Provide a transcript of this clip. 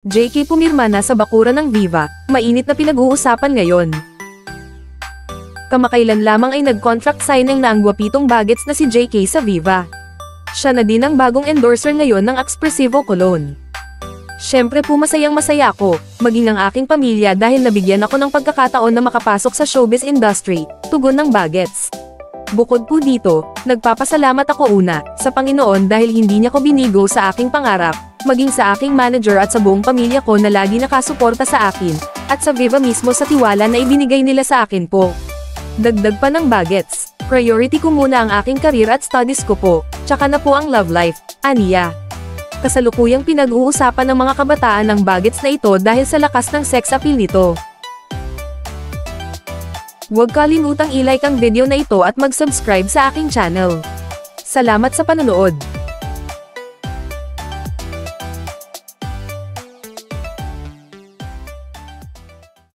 JK pumirma na sa bakuran ng Viva, mainit na pinag-uusapan ngayon. Kamakailan lamang ay nag-contract signing na ang gwapitong bagets na si JK sa Viva. Siya na din ang bagong endorser ngayon ng Expressivo Cologne. Syempre po masayang-masaya ako, maging ang aking pamilya dahil nabigyan ako ng pagkakataon na makapasok sa showbiz industry, tugon ng bagets. Bukod po dito, nagpapasalamat ako una, sa Panginoon dahil hindi niya ko binigo sa aking pangarap, maging sa aking manager at sa buong pamilya ko na lagi nakasuporta sa akin, at sa Viva mismo sa tiwala na ibinigay nila sa akin po. Dagdag pa ng bagets, priority ko muna ang aking career at studies ko po, tsaka na po ang love life, aniya. Kasalukuyang pinag-uusapan ng mga kabataan ng bagets na ito dahil sa lakas ng sex appeal nito. Huwag kalimutang i-like ang video na ito at mag-subscribe sa aking channel. Salamat sa panonood!